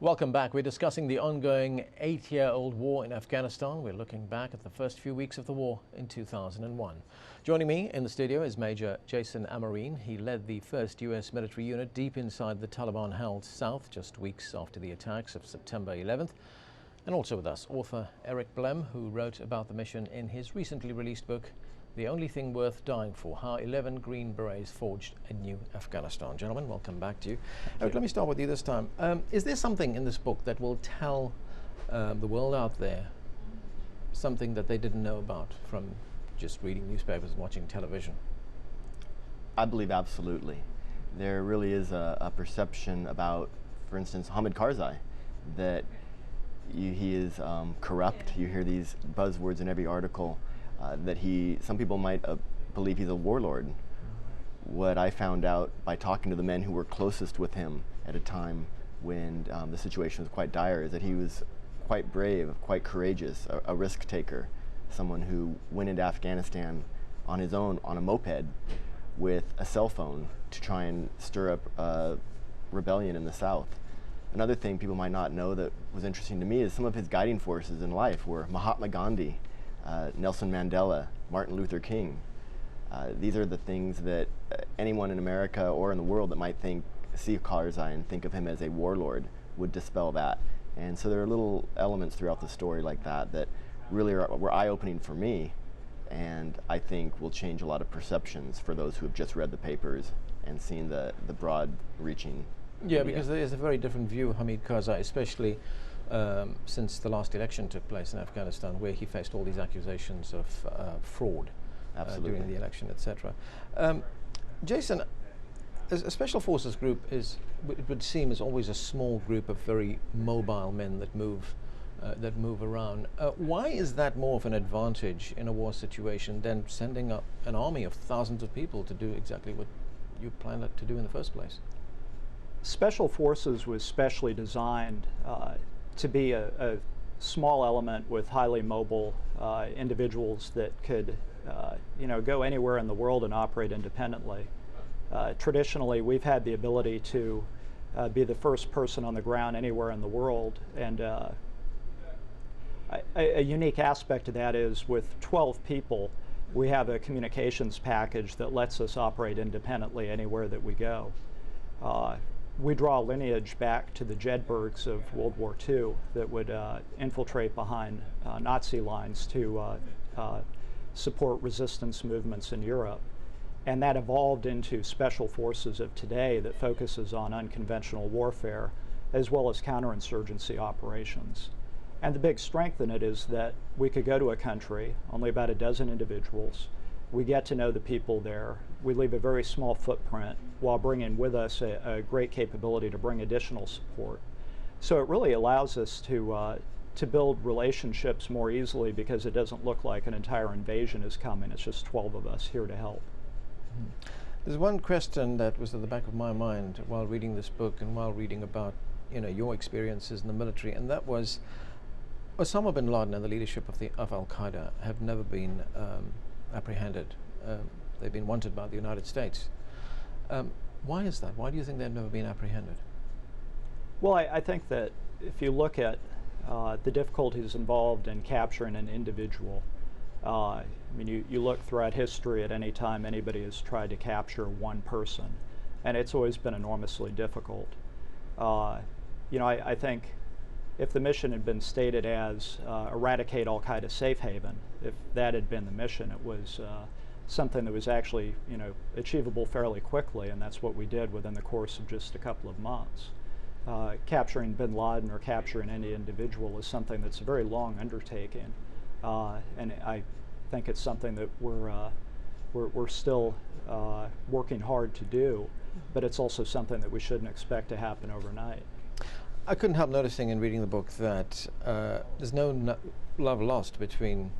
Welcome back. We're discussing the ongoing 8-year-old war in Afghanistan. We're looking back at the first few weeks of the war in 2001. Joining me in the studio is Major Jason Amarine. He led the first U.S. military unit deep inside the Taliban-held South just weeks after the attacks of September 11th. And also with us, author Eric Blem, who wrote about the mission in his recently released book, The Only Thing Worth Dying For, How 11 Green Berets Forged a New Afghanistan. Gentlemen, welcome back to you. Eric, let me start with you this time. Is there something in this book that will tell the world out there something that they didn't know about from just reading newspapers and watching television? I believe absolutely. There really is a perception about, for instance, Hamid Karzai, that he is corrupt. You hear these buzzwords in every article. That some people might believe he's a warlord. What I found out by talking to the men who were closest with him at a time when the situation was quite dire is that he was quite brave, quite courageous, a risk taker, someone who went into Afghanistan on his own on a moped with a cell phone to try and stir up rebellion in the South. Another thing people might not know that was interesting to me is some of his guiding forces in life were Mahatma Gandhi, Nelson Mandela, Martin Luther King. These are the things that anyone in America or in the world that might see Karzai and think of him as a warlord would dispel that. And so there are little elements throughout the story like that that really were eye-opening for me, and I think will change a lot of perceptions for those who have just read the papers and seen the broad-reaching. Yeah, because there is a very different view of Hamid Karzai, especially since the last election took place in Afghanistan, where he faced all these accusations of fraud during the election, etc. Jason, a special forces group it would seem, is always a small group of very mobile men that move around. Why is that more of an advantage in a war situation than sending up an army of thousands of people to do exactly what you planned to do in the first place? Special Forces was specially designed to be a small element with highly mobile individuals that could go anywhere in the world and operate independently. Traditionally, we've had the ability to be the first person on the ground anywhere in the world, and a unique aspect of that is with 12 people, we have a communications package that lets us operate independently anywhere that we go. We draw lineage back to the Jedburghs of World War II that would infiltrate behind Nazi lines to support resistance movements in Europe. And that evolved into special forces of today that focuses on unconventional warfare as well as counterinsurgency operations. And the big strength in it is that we could go to a country, only about a dozen individuals, we get to know the people there, we leave a very small footprint while bringing with us a great capability to bring additional support. So it really allows us to build relationships more easily because it doesn't look like an entire invasion is coming. It's just 12 of us here to help. There's one question that was at the back of my mind while reading this book and while reading about your experiences in the military, and that was Osama bin Laden and the leadership of Al-Qaeda have never been apprehended. They've been wanted by the United States. Why is that? Why do you think they've never been apprehended? Well, I think that if you look at the difficulties involved in capturing an individual, I mean, you look throughout history at any time anybody has tried to capture one person, and it's always been enormously difficult. I think if the mission had been stated as eradicate Al-Qaeda safe haven, if that had been the mission, it was something that was actually achievable fairly quickly, and that's what we did within the course of just a couple of months. Capturing bin Laden or capturing any individual is something that's a very long undertaking, and I think it's something that we're still working hard to do, but it's also something that we shouldn't expect to happen overnight. I couldn't help noticing in reading the book that there's no love lost between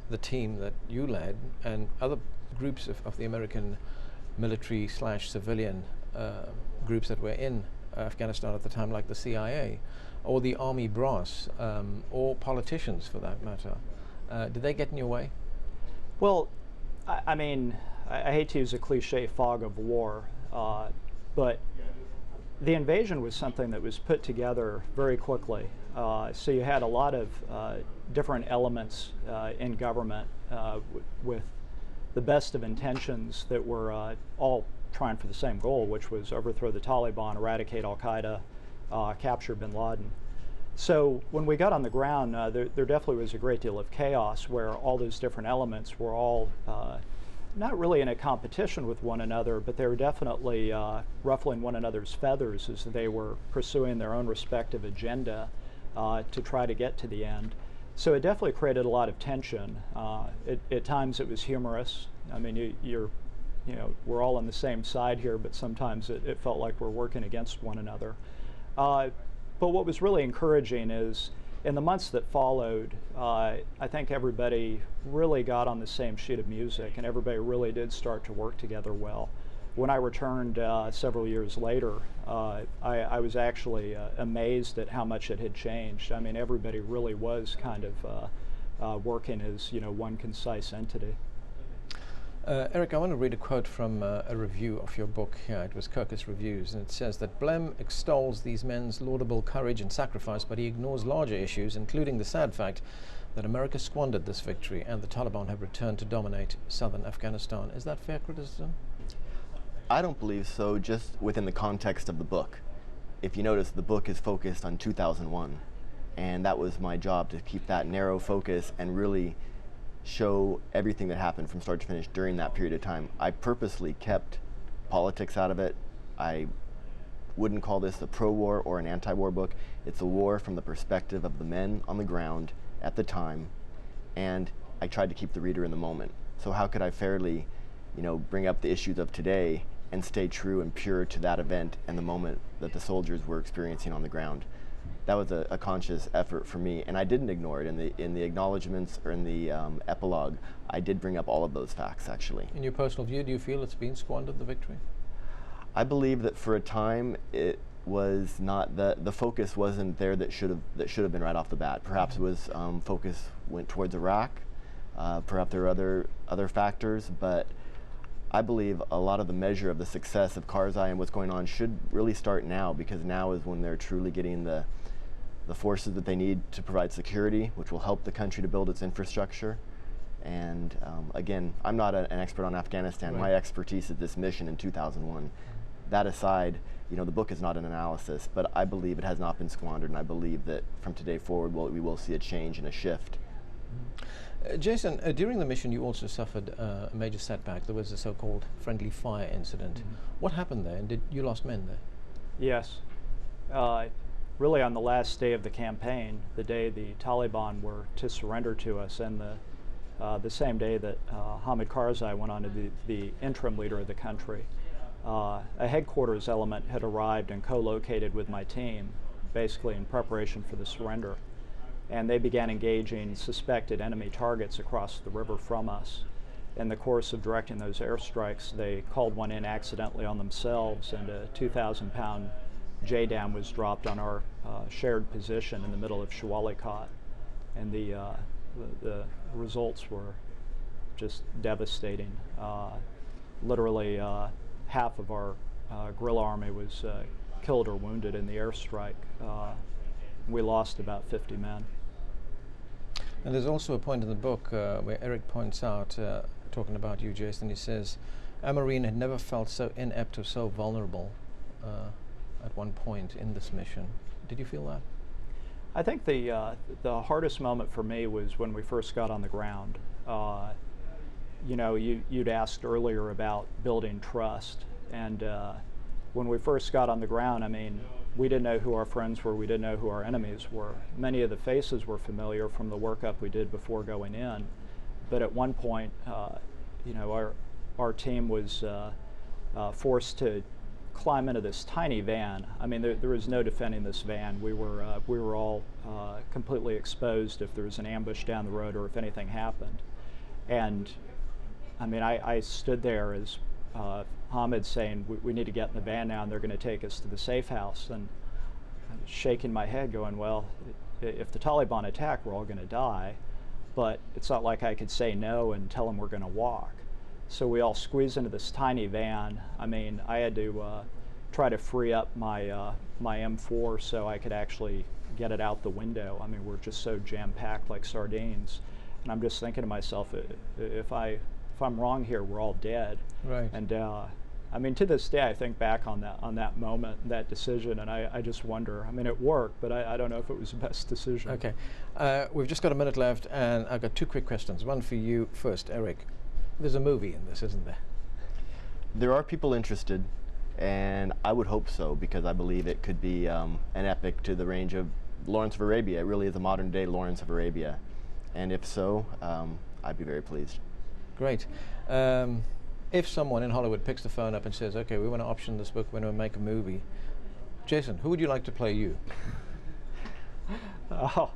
the team that you led and other groups of the American military/civilian groups that were in Afghanistan at the time, like the CIA or the Army brass, or politicians for that matter. Did they get in your way? Well, I mean, I hate to use a cliche, fog of war, but the invasion was something that was put together very quickly. So you had a lot of different elements in government with the best of intentions that were all trying for the same goal, which was overthrow the Taliban, eradicate al-Qaeda, capture bin Laden. So when we got on the ground, there definitely was a great deal of chaos where all those different elements were all not really in a competition with one another, but they were definitely ruffling one another's feathers as they were pursuing their own respective agenda to try to get to the end. So it definitely created a lot of tension. At times it was humorous. I mean, we're all on the same side here, but sometimes it felt like we're working against one another. But what was really encouraging is in the months that followed, I think everybody really got on the same sheet of music and everybody really did start to work together well. When I returned several years later, I was actually amazed at how much it had changed. I mean, everybody really was kind of working as one concise entity. Eric, I want to read a quote from a review of your book here. It was Kirkus Reviews, and it says that Blem extols these men's laudable courage and sacrifice, but he ignores larger issues, including the sad fact that America squandered this victory and the Taliban have returned to dominate southern Afghanistan. Is that fair criticism? I don't believe so, just within the context of the book. If you notice, the book is focused on 2001, and that was my job, to keep that narrow focus and really show everything that happened from start to finish during that period of time. I purposely kept politics out of it. I wouldn't call this a pro-war or an anti-war book. It's a war from the perspective of the men on the ground at the time, and I tried to keep the reader in the moment. So how could I fairly, bring up the issues of today and stay true and pure to that event and the moment that the soldiers were experiencing on the ground? That was a conscious effort for me, and I didn't ignore it. In the acknowledgments or in the epilogue, I did bring up all of those facts, actually. In your personal view, do you feel it's been squandered, the victory? I believe that for a time it was not, the focus wasn't there that should have been right off the bat. Perhaps it was focus went towards Iraq. Perhaps there are other factors, but I believe a lot of the measure of the success of Karzai and what's going on should really start now, because now is when they're truly getting the forces that they need to provide security, which will help the country to build its infrastructure. And again, I'm not an expert on Afghanistan. Right. My expertise is this mission in 2001. That aside, the book is not an analysis, but I believe it has not been squandered, and I believe that from today forward we will see a change and a shift. Jason, during the mission you also suffered a major setback. There was a so-called friendly fire incident. What happened there, and did you lost men there? Yes. Really on the last day of the campaign, the day the Taliban were to surrender to us, and the same day that Hamid Karzai went on to be the interim leader of the country, a headquarters element had arrived and co-located with my team, basically in preparation for the surrender. And they began engaging suspected enemy targets across the river from us. In the course of directing those airstrikes, they called one in accidentally on themselves, and a 2,000-pound JDAM was dropped on our shared position in the middle of Shawalikot. And the results were just devastating. Literally half of our guerrilla army was killed or wounded in the airstrike. We lost about 50 men. And there's also a point in the book where Eric points out, talking about you, Jason, he says, a Marine had never felt so inept or so vulnerable at one point in this mission. Did you feel that? I think the hardest moment for me was when we first got on the ground. You'd asked earlier about building trust, and when we first got on the ground, I mean, we didn't know who our friends were, we didn't know who our enemies were. Many of the faces were familiar from the workup we did before going in, but at one point, our team was forced to climb into this tiny van. I mean, there was no defending this van. We were all completely exposed if there was an ambush down the road or if anything happened. And I mean, I stood there as Hamid saying, we need to get in the van now and they're going to take us to the safe house. And I'm shaking my head going, well, if the Taliban attack, we're all going to die. But it's not like I could say no and tell them we're going to walk. So we all squeezed into this tiny van. I mean, I had to try to free up my my M4 so I could actually get it out the window. I mean, we're just so jam-packed like sardines, and I'm just thinking to myself, if I'm wrong here, we're all dead. Right. And I mean, to this day, I think back on that moment, that decision, and I just wonder. I mean, it worked, but I don't know if it was the best decision. Okay, we've just got a minute left, and I've got two quick questions. One for you first, Eric. There's a movie in this, isn't there? There are people interested, and I would hope so, because I believe it could be an epic to the range of Lawrence of Arabia. It really is a modern-day Lawrence of Arabia, and if so, I'd be very pleased. Great. If someone in Hollywood picks the phone up and says, okay, we want to option this book, we want to make a movie, Jason, who would you like to play you? Oh,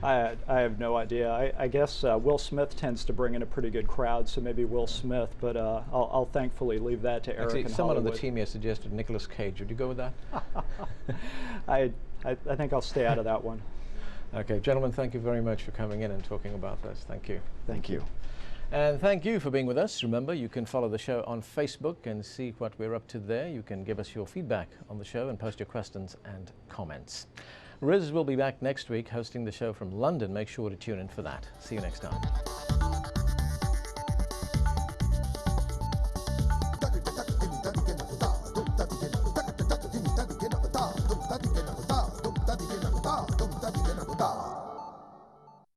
I have no idea. I guess Will Smith tends to bring in a pretty good crowd, so maybe Will Smith, but I'll thankfully leave that to Eric. Actually, someone on the Hollywood. team here suggested Nicolas Cage. Would you go with that? I think I'll stay out of that one. Okay, gentlemen, thank you very much for coming in and talking about this. Thank you. Thank you. And thank you for being with us. Remember, you can follow the show on Facebook and see what we're up to there. You can give us your feedback on the show and post your questions and comments. Riz will be back next week hosting the show from London. Make sure to tune in for that. See you next time.